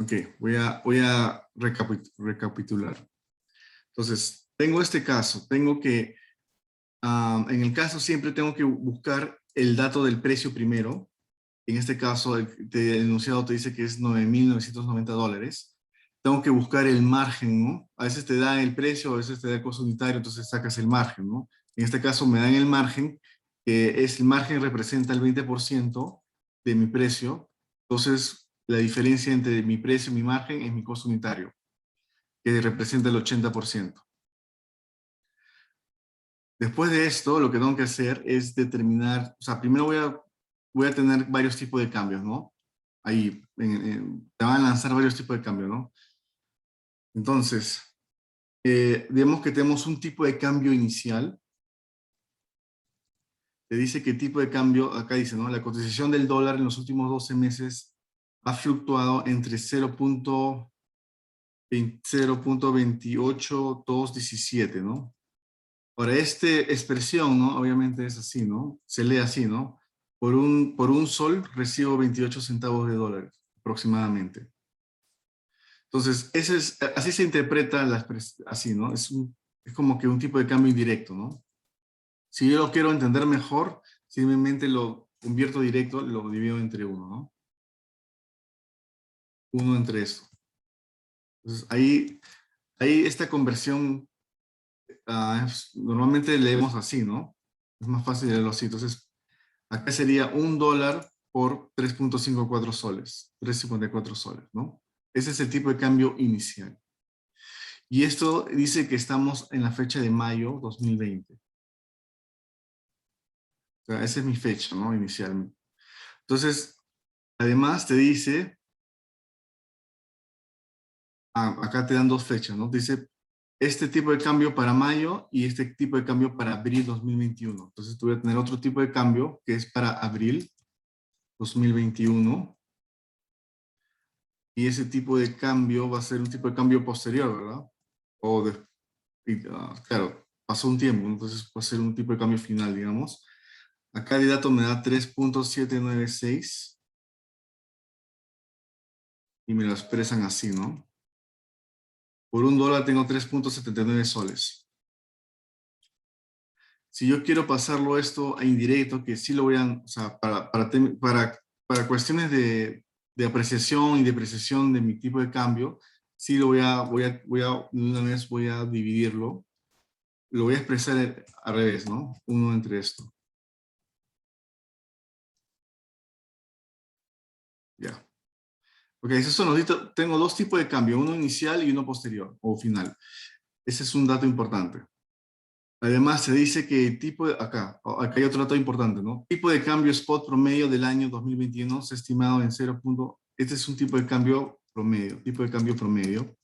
Ok, voy a recapitular. Entonces, tengo este caso. Tengo que, en el caso siempre tengo que buscar el dato del precio primero. En este caso, el enunciado te dice que es $9,990. Tengo que buscar el margen, ¿no? A veces te dan el precio, a veces te da el costo unitario, entonces sacas el margen, ¿no? En este caso me dan el margen, que es el margen representa el 20% de mi precio. Entonces, la diferencia entre mi precio y mi margen es mi costo unitario, que representa el 80%. Después de esto, lo que tengo que hacer es determinar, o sea, primero voy a tener varios tipos de cambios, ¿no? Ahí, te van a lanzar varios tipos de cambios, ¿no? Entonces, digamos que tenemos un tipo de cambio inicial. Te dice qué tipo de cambio, acá dice, ¿no? La cotización del dólar en los últimos 12 meses ha fluctuado entre 0.28217, ¿no? Ahora, esta expresión, ¿no? Obviamente es así, ¿no? Se lee así, ¿no? Por un sol recibo 28 centavos de dólares, aproximadamente. Entonces, así se interpreta así, ¿no? Es como que un tipo de cambio indirecto, ¿no? Si yo lo quiero entender mejor, simplemente lo convierto directo, lo divido entre uno, ¿no? Uno entre esto. Entonces, ahí esta conversión, normalmente leemos así, ¿no? Es más fácil leerlo así. Entonces, acá sería $1 por 3.54 soles, 3.54 soles, ¿no? Ese es el tipo de cambio inicial. Y esto dice que estamos en la fecha de mayo 2020. O sea, esa es mi fecha, ¿no? Inicialmente. Entonces, además te dice, acá te dan dos fechas, ¿no? Dice, este tipo de cambio para mayo y este tipo de cambio para abril 2021. Entonces, tú voy a tener otro tipo de cambio que es para abril 2021. Y ese tipo de cambio va a ser un tipo de cambio posterior, ¿verdad? Claro, pasó un tiempo, entonces va a ser un tipo de cambio final, digamos. Acá el dato me da 3.796 y me lo expresan así, ¿no? Por $1 tengo 3.79 soles. Si yo quiero pasarlo esto a indirecto, que sí lo voy a, o sea, para cuestiones de apreciación y depreciación de mi tipo de cambio, sí lo una vez voy a dividirlo. Lo voy a expresar al revés, ¿no? Uno entre esto. Ya. Ok, esos son tengo dos tipos de cambio, uno inicial y uno posterior o final. Ese es un dato importante. Además, se dice que el tipo de, acá hay otro dato importante, ¿no? Tipo de cambio spot promedio del año 2021 se ha estimado en 0. Este es un tipo de cambio promedio, tipo de cambio promedio.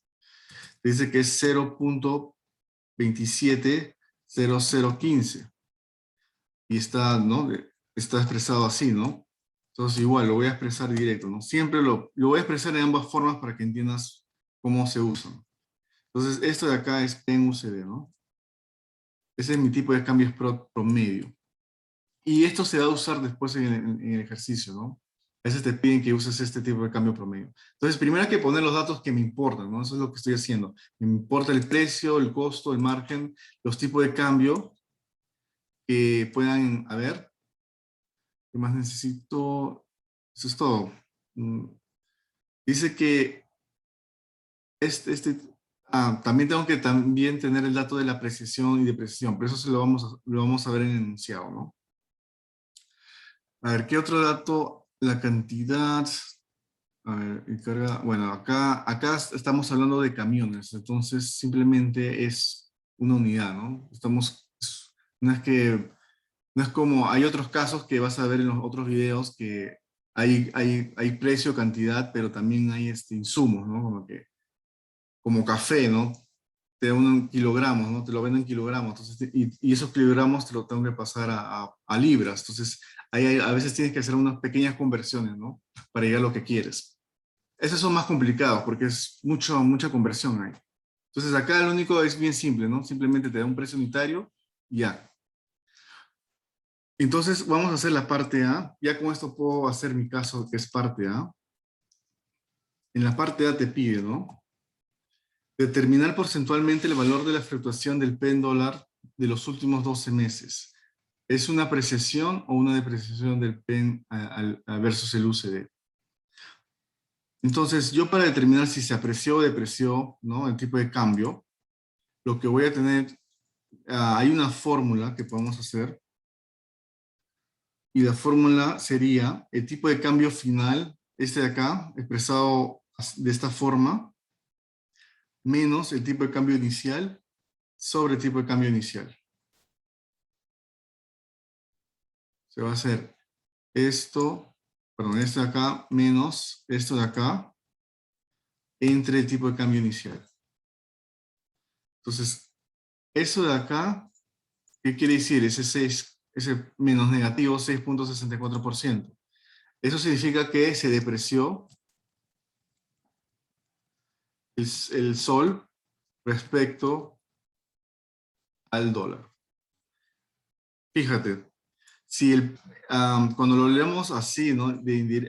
Dice que es 0.270015. Y está, ¿no? Está expresado así, ¿no? Entonces igual, lo voy a expresar directo, ¿no? Siempre lo voy a expresar en ambas formas para que entiendas cómo se usan. Entonces, esto de acá es PEN-USD, ¿no? Ese es mi tipo de cambio promedio. Y esto se va a usar después en el ejercicio, ¿no? A veces te piden que uses este tipo de cambio promedio. Entonces, primero hay que poner los datos que me importan, ¿no? Eso es lo que estoy haciendo. Me importa el precio, el costo, el margen, los tipos de cambio que puedan haber. ¿Qué más necesito? Eso es todo. Mm, Dice que también tengo que también tener el dato de la apreciación y depreciación, pero eso lo vamos a ver en el enunciado, ¿no? A ver, ¿qué otro dato? La cantidad. A ver, y carga. Bueno, acá estamos hablando de camiones, entonces simplemente es una unidad, ¿no? No es que, no es como, hay otros casos que vas a ver en los otros videos que hay precio, cantidad, pero también hay insumos, ¿no? Como café, ¿no? Te dan un kilogramos, ¿no? Te lo venden en kilogramos, entonces, y esos kilogramos te lo tengo que pasar a libras, entonces a veces tienes que hacer unas pequeñas conversiones, ¿no? Para llegar a lo que quieres. Esos son más complicados porque es mucha conversión ahí. Entonces acá lo único es bien simple, ¿no? Simplemente te da un precio unitario y ya. Entonces vamos a hacer la parte A. Ya con esto puedo hacer mi caso que es parte A. en la parte A te pide, ¿no? Determinar porcentualmente el valor de la fluctuación del PEN dólar de los últimos 12 meses. ¿Es una apreciación o una depreciación del PEN versus el USD? Entonces, yo para determinar si se apreció o depreció, ¿no?, el tipo de cambio, lo que voy a tener, hay una fórmula que podemos hacer, y la fórmula sería el tipo de cambio final, este de acá, expresado de esta forma, menos el tipo de cambio inicial sobre el tipo de cambio inicial. Se va a hacer esto, perdón, esto de acá, menos esto de acá, entre el tipo de cambio inicial. Entonces, eso de acá, ¿qué quiere decir? Ese menos negativo 6.64%. Eso significa que se depreció el sol respecto al dólar. Fíjate, si cuando lo leemos así, ¿no?,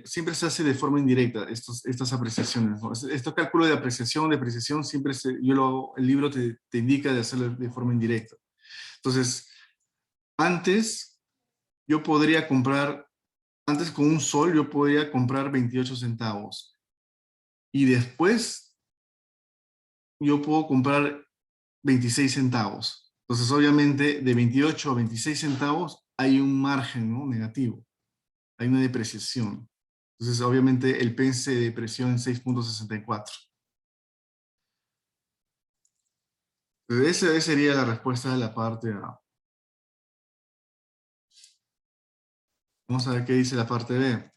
siempre se hace de forma indirecta estas apreciaciones, ¿no? Estos cálculos de apreciación, depreciación, siempre el libro te indica de hacerlo de forma indirecta. Entonces, antes yo podría comprar, antes con un sol yo podría comprar 28 centavos. Y después yo puedo comprar 26 centavos. Entonces, obviamente, de 28 a 26 centavos hay un margen, ¿no?, negativo. Hay una depreciación. Entonces, obviamente, el PEN se depreció en 6.64. Entonces, esa sería la respuesta de la parte A. Vamos a ver qué dice la parte B.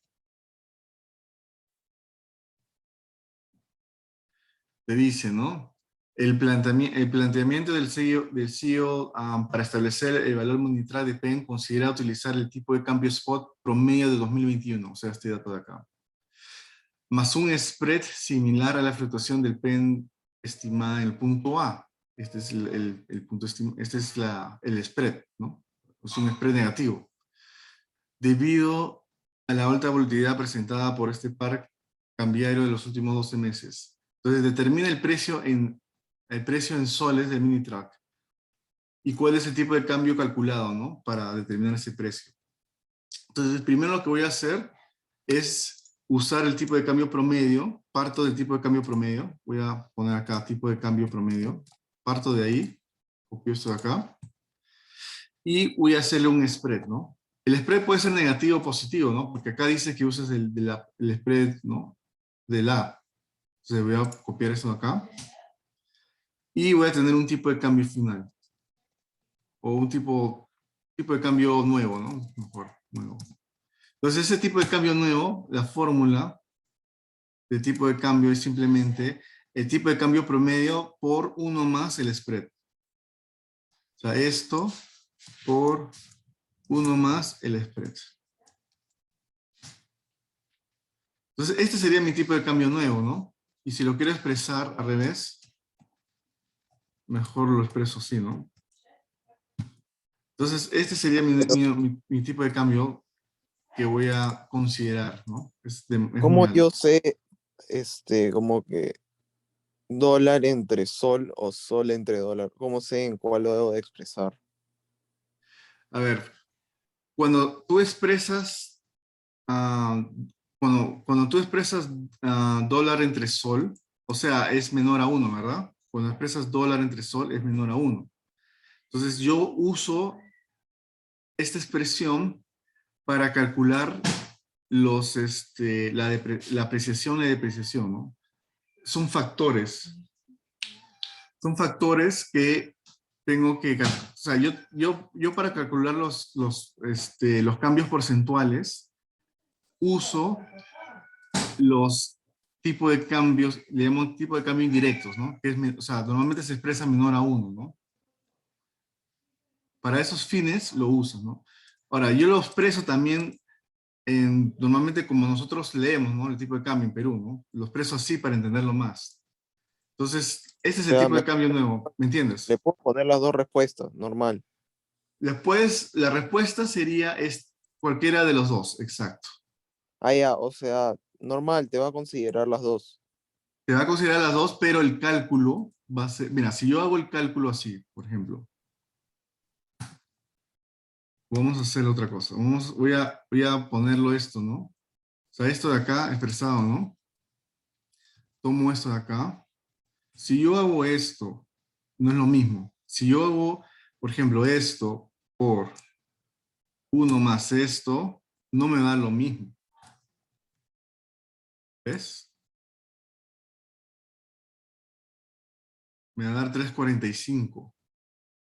Te dice, ¿no? El planteamiento del CEO para establecer el valor monetario de PEN considera utilizar el tipo de cambio spot promedio de 2021, o sea, este dato de acá, más un spread similar a la fluctuación del PEN estimada en el punto A. Este es el punto este es el spread, ¿no? Es un spread negativo. Debido a la alta volatilidad presentada por este par cambiario de los últimos 12 meses. Entonces, determina el precio en soles del mini track. ¿Y cuál es el tipo de cambio calculado, ¿no?, para determinar ese precio? Entonces, primero lo que voy a hacer es usar el tipo de cambio promedio. Parto del tipo de cambio promedio. Voy a poner acá tipo de cambio promedio. Parto de ahí. Copio esto de acá. Y voy a hacerle un spread, ¿no? El spread puede ser negativo o positivo, ¿no? Porque acá dice que uses el spread, ¿no?, de la. Entonces voy a copiar esto de acá. Y voy a tener un tipo de cambio final. O un tipo de cambio nuevo, ¿no? Mejor, nuevo. Entonces ese tipo de cambio nuevo, la fórmula de tipo de cambio es simplemente el tipo de cambio promedio por 1 más el spread. O sea, esto por 1 más el spread. Entonces, este sería mi tipo de cambio nuevo, ¿no? Y si lo quiero expresar al revés, mejor lo expreso así, ¿no? Entonces, este sería mi tipo de cambio que voy a considerar, ¿no? Es muy ¿Cómo alto. yo sé, como que dólar entre sol o sol entre dólar? ¿Cómo sé en cuál lo debo de expresar? A ver, cuando tú expresas, ah, cuando tú expresas dólar entre sol, o sea, es menor a 1, ¿verdad? Cuando expresas dólar entre sol es menor a 1. Entonces yo uso esta expresión para calcular la apreciación y la depreciación, ¿no? Son factores. Son factores que tengo que, o sea, yo para calcular los cambios porcentuales uso los tipos de cambios, le llamamos tipo de cambio indirectos, ¿no? Que es, o sea, normalmente se expresa menor a 1, ¿no? Para esos fines lo uso, ¿no? Ahora, yo lo expreso también normalmente como nosotros leemos, ¿no?, el tipo de cambio en Perú, ¿no? Lo expreso así para entenderlo más. Entonces, este O es el sea, tipo de cambio nuevo, ¿me le entiendes? puedo poner las dos respuestas, normal. Después, la respuesta sería cualquiera de los dos, exacto. Ah, ya, o sea, normal, te va a considerar las dos. te va a considerar las dos, pero el cálculo va a ser, mira, si yo hago el cálculo así, por ejemplo, vamos a hacer otra cosa. Voy a ponerlo esto, ¿no? O sea, esto de acá expresado, ¿no? Tomo esto de acá. Si yo hago esto, no es lo mismo. Si yo hago, por ejemplo, esto por 1 más esto, no me da lo mismo. ¿Ves? Me va a dar 3,45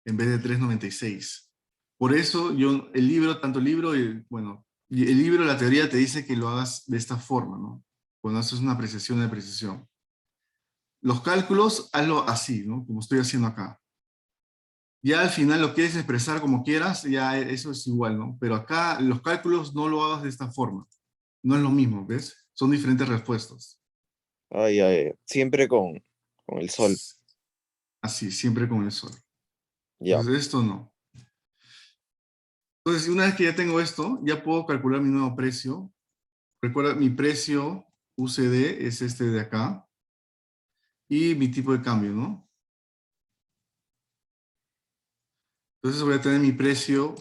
en vez de 3,96. Por eso yo, el libro, tanto el libro, bueno, y el libro, la teoría te dice que lo hagas de esta forma, ¿no? Cuando haces una apreciación de precisión. Los cálculos, hazlo así, ¿no? Como estoy haciendo acá. Ya al final lo quieres expresar como quieras, ya eso es igual, ¿no? Pero acá los cálculos no lo hagas de esta forma. No es lo mismo, ¿ves? Son diferentes respuestas. Ay, ay, siempre con el sol. Así, siempre con el sol. Ya. Entonces esto no. Entonces, una vez que ya tengo esto, ya puedo calcular mi nuevo precio. Recuerda, mi precio UCD es este de acá. Y mi tipo de cambio, ¿no? Entonces voy a tener mi precio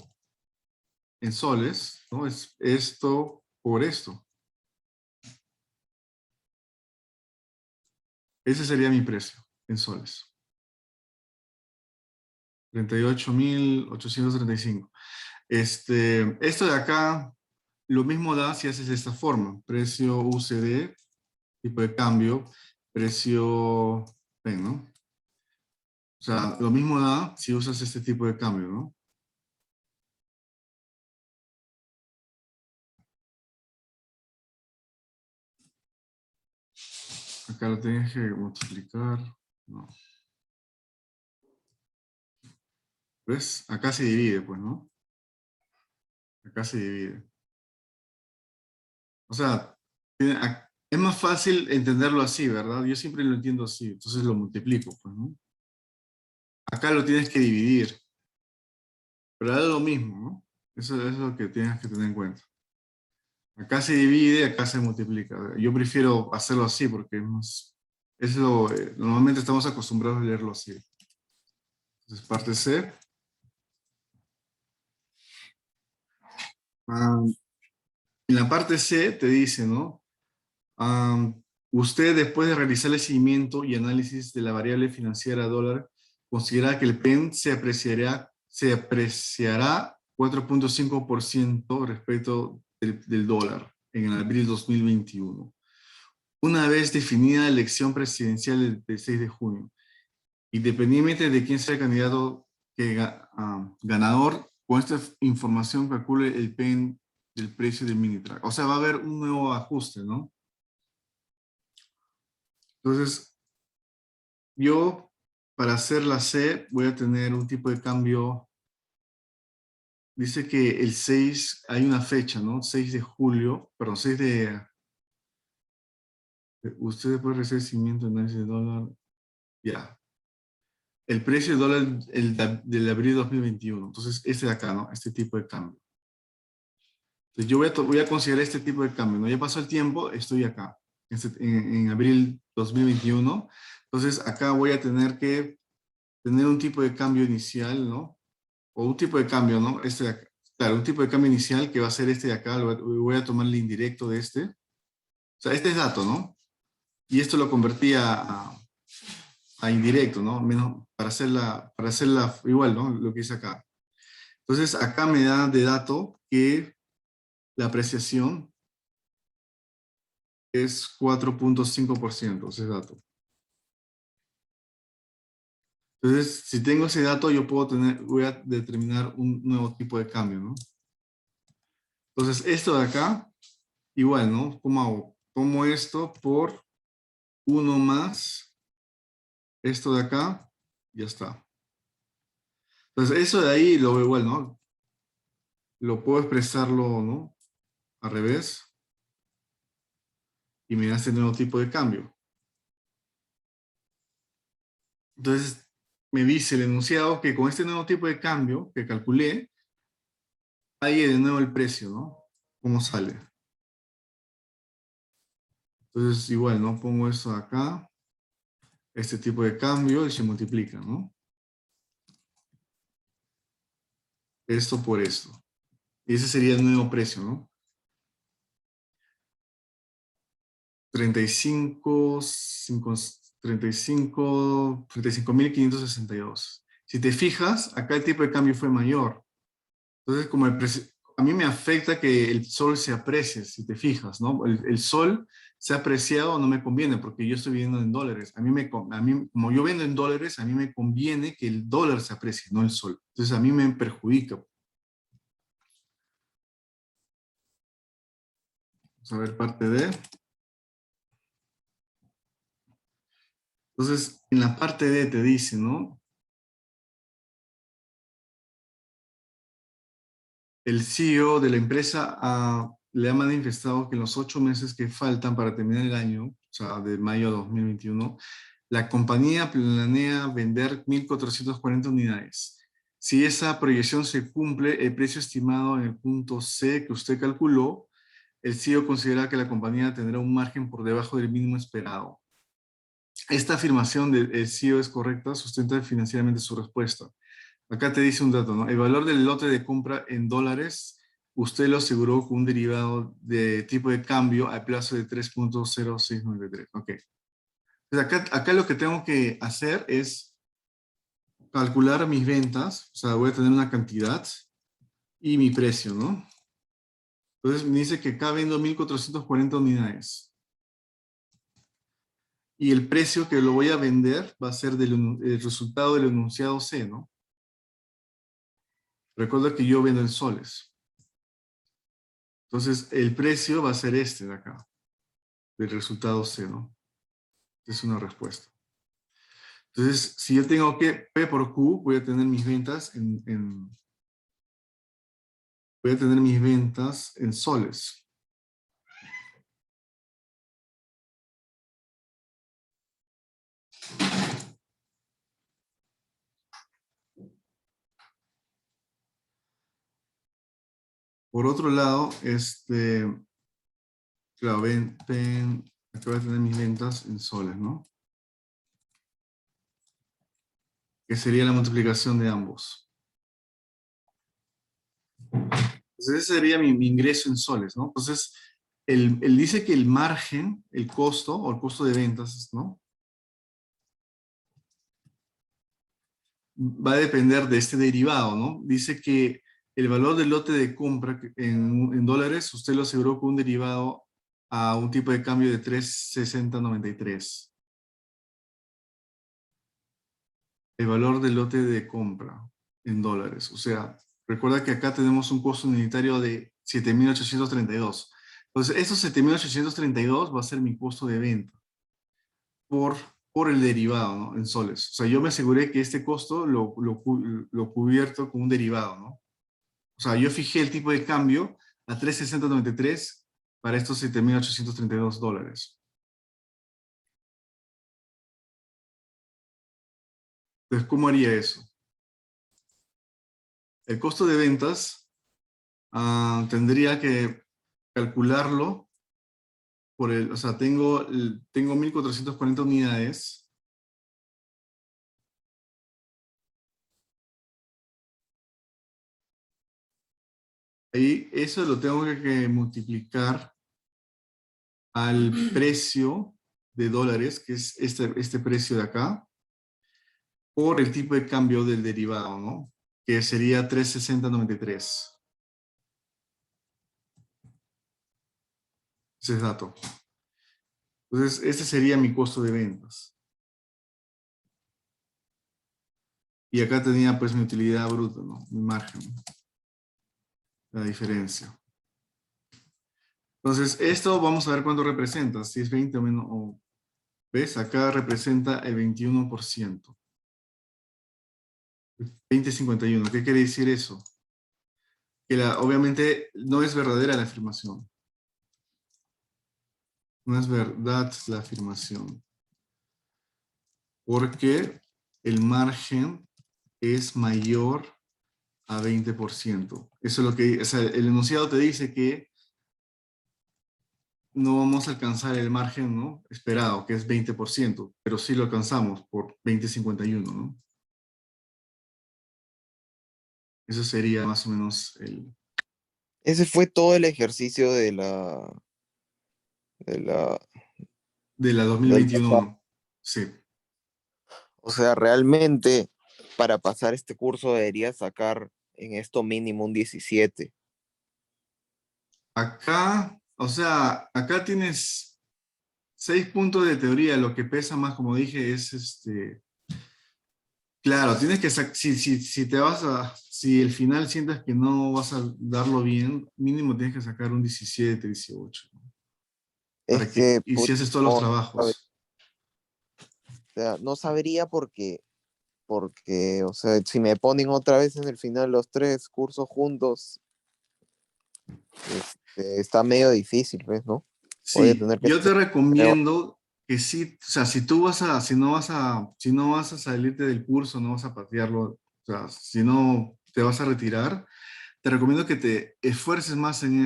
en soles, ¿no? Es esto por esto. Ese sería mi precio en soles. 38.835. Esto de acá, lo mismo da si haces de esta forma. Precio UCD, tipo de cambio, precio, ven, ¿no? O sea, lo mismo da si usas este tipo de cambio, ¿no? Acá lo tienes que multiplicar. No. ¿Ves? Acá se divide, pues, ¿no? Acá se divide. O sea, es más fácil entenderlo así, ¿verdad? Yo siempre lo entiendo así, entonces lo multiplico, pues, ¿no? Acá lo tienes que dividir, pero es lo mismo, ¿no? Eso es lo que tienes que tener en cuenta. Acá se divide, acá se multiplica. Yo prefiero hacerlo así porque normalmente estamos acostumbrados a leerlo así. Entonces, parte C. Ah, en la parte C te dice, ¿no? Ah, usted, después de realizar el seguimiento y análisis de la variable financiera dólar, considera que el PEN se apreciará 4,5% respecto del dólar en el abril 2021, una vez definida la elección presidencial del 6 de junio. Independientemente de quién sea el candidato ganador, con esta información calcule el PEN del precio del mini track. O sea, va a haber un nuevo ajuste, ¿no? Entonces, yo, para hacer la C, voy a tener un tipo de cambio. Dice que el 6, hay una fecha, ¿no? 6 de julio, perdón, 6 de... Usted puede recibir seguimiento de análisis de dólar. Ya. El precio del dólar del abril 2021. Entonces, este de acá, ¿no? Este tipo de cambio. Entonces, yo voy a considerar este tipo de cambio, ¿no? Ya pasó el tiempo, estoy acá, en abril 2021. Entonces, acá voy a tener que tener un tipo de cambio inicial, ¿no? O un tipo de cambio, ¿no? Este de acá. Claro, un tipo de cambio inicial que va a ser este de acá, voy a tomar el indirecto de este. O sea, este es dato, ¿no? Y esto lo convertí a indirecto, ¿no? Menos, para hacerla igual, ¿no? Lo que hice acá. Entonces, acá me da de dato que la apreciación es 4,5%, ese dato. Entonces, si tengo ese dato, voy a determinar un nuevo tipo de cambio, ¿no? Entonces, esto de acá, igual, ¿no? ¿Cómo hago? Tomo esto por 1 más esto de acá, ya está. Entonces, eso de ahí lo veo igual, ¿no? Lo puedo expresarlo, ¿no? Al revés. Y me da este nuevo tipo de cambio. Entonces, me dice el enunciado que con este nuevo tipo de cambio que calculé, ahí de nuevo el precio, ¿no? ¿Cómo sale? Entonces, igual, ¿no? Pongo esto acá, este tipo de cambio y se multiplica, ¿no? Esto por esto. Y ese sería el nuevo precio, ¿no? 35.562. Si te fijas, acá el tipo de cambio fue mayor. Entonces, como a mí me afecta que el sol se aprecie, si te fijas, ¿no? El sol se ha apreciado, no me conviene porque yo estoy vendiendo en dólares. A mí, como yo vendo en dólares, a mí me conviene que el dólar se aprecie, no el sol. Entonces, a mí me perjudica. Vamos a ver parte D. Entonces, en la parte D te dice, ¿no? El CEO de la empresa le ha manifestado que en los 8 meses que faltan para terminar el año, o sea, de mayo a 2021, la compañía planea vender 1.440 unidades. Si esa proyección se cumple, el precio estimado en el punto C que usted calculó, el CEO considera que la compañía tendrá un margen por debajo del mínimo esperado. Esta afirmación del CEO es correcta, sustenta financieramente su respuesta. Acá te dice un dato, ¿no? El valor del lote de compra en dólares, usted lo aseguró con un derivado de tipo de cambio al plazo de 3.0693. Ok. Entonces acá lo que tengo que hacer es calcular mis ventas, o sea, voy a tener una cantidad y mi precio, ¿no? Entonces me dice que acá vendo 1.440 unidades. Y el precio que lo voy a vender va a ser el resultado del enunciado C, ¿no? Recuerda que yo vendo en soles. Entonces, el precio va a ser este de acá, del resultado C, ¿no? Es una respuesta. Entonces, si yo tengo que P por Q, voy a tener mis ventas voy a tener mis ventas en soles. Por otro lado, claro, aquí voy a tener mis ventas en soles, ¿no? Que sería la multiplicación de ambos. Entonces, ese sería mi ingreso en soles, ¿no? Entonces, él dice que el margen, el costo, o el costo de ventas, ¿no? Va a depender de este derivado, ¿no? Dice que el valor del lote de compra en dólares, usted lo aseguró con un derivado a un tipo de cambio de 3.6093. El valor del lote de compra en dólares. O sea, recuerda que acá tenemos un costo unitario de 7.832. Entonces, esos 7.832 va a ser mi costo de venta por, por el derivado, ¿no? En soles. O sea, yo me aseguré que este costo lo cubierto con un derivado, ¿no? O sea, yo fijé el tipo de cambio a 3.6093 para estos 7.832 dólares. Entonces, ¿cómo haría eso? El costo de ventas tendría que calcularlo o sea, tengo 1.440 unidades. Ahí eso lo tengo que multiplicar al precio de dólares, que es este precio de acá, por el tipo de cambio del derivado, ¿no? Que sería 3.6093. Ese es dato. Entonces, este sería mi costo de ventas. Y acá tenía pues mi utilidad bruta, ¿no? Mi margen, la diferencia. Entonces, esto vamos a ver cuánto representa, si es 20 o menos, ¿ves? Acá representa el 21%. 20.51. ¿Qué quiere decir eso? Que obviamente no es verdadera la afirmación. No es verdad la afirmación. Porque el margen es mayor a 20%. Eso es lo que, o sea, el enunciado te dice que no vamos a alcanzar el margen, ¿no? Esperado, que es 20%, pero sí lo alcanzamos por 20,51, ¿no? Eso sería más o menos Ese fue todo el ejercicio de la, de la del pasado. 2021. Sí. O sea, realmente para pasar este curso debería sacar en esto mínimo un 17. Acá, o sea, acá tienes 6 puntos de teoría. Lo que pesa más, como dije, es claro, tienes que si te vas si el final sientas que no vas a darlo bien, mínimo tienes que sacar un 17, 18, ¿no? Es que, Y pues, si haces todos los no, trabajos. o sea, no sabría porque, o sea, si me ponen otra vez en el final los tres cursos juntos, está medio difícil, ¿ves? ¿No? Voy a Sí, tener que yo te estudiar. Creo. recomiendo que sí, o sea, si no vas a salirte del curso, no vas a patearlo, o sea, si no te vas a retirar, te recomiendo que te esfuerces más en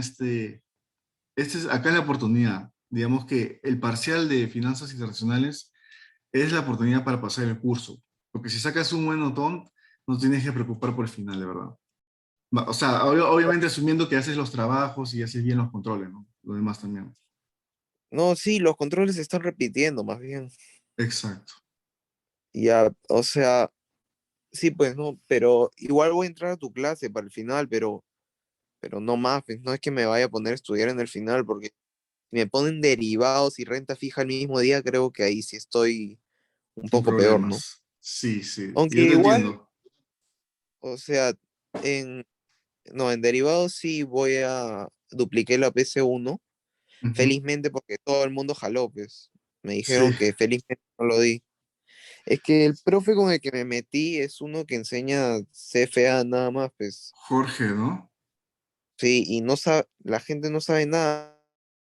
acá es la oportunidad. Digamos que el parcial de finanzas internacionales es la oportunidad para pasar el curso, porque si sacas un buen notón, no tienes que preocupar por el final, de verdad. O sea, obviamente asumiendo que haces los trabajos y haces bien los controles, ¿no? Lo demás también. No, sí, los controles se están repitiendo, más bien. Exacto. Ya, o sea, sí, pues no, pero igual voy a entrar a tu clase para el final, pero no más, pues, no es que me vaya a poner a estudiar en el final, porque si me ponen derivados y renta fija el mismo día, creo que ahí sí estoy un Sin poco peor, ¿no? problemas. Sí, sí. Aunque Yo te igual, entiendo. o sea, en, no, en derivados sí voy a dupliqué la PC1, Ujú. felizmente porque todo el mundo jaló, pues. Me Sí, dijeron que felizmente no lo di. Es que el profe con el que me metí es uno que enseña CFA nada más, pues. Jorge, ¿no? Sí, y no sabe, la gente no sabe nada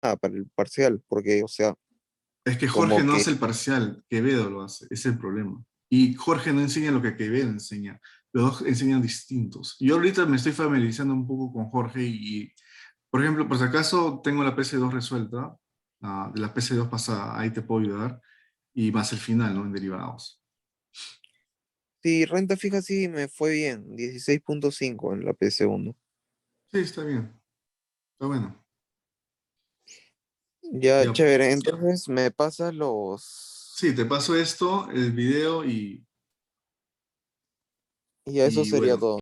para el parcial, porque, o sea, Es que Jorge como no que hace el parcial, Quevedo lo hace, ese es el problema. Y Jorge no enseña lo que Quevedo enseña. Los dos enseñan distintos. Yo ahorita me estoy familiarizando un poco con Jorge por ejemplo, por si acaso tengo la PC2 resuelta, de la PC2 pasada, ahí te puedo ayudar, y más el final, ¿no? En derivados. sí, renta fija sí me fue bien, 16,5 en la PC1. Sí, está bien, está bueno. Ya, Ya, chévere, entonces me pasas los... sí, te paso esto, el video Y ya eso y sería bueno. todo.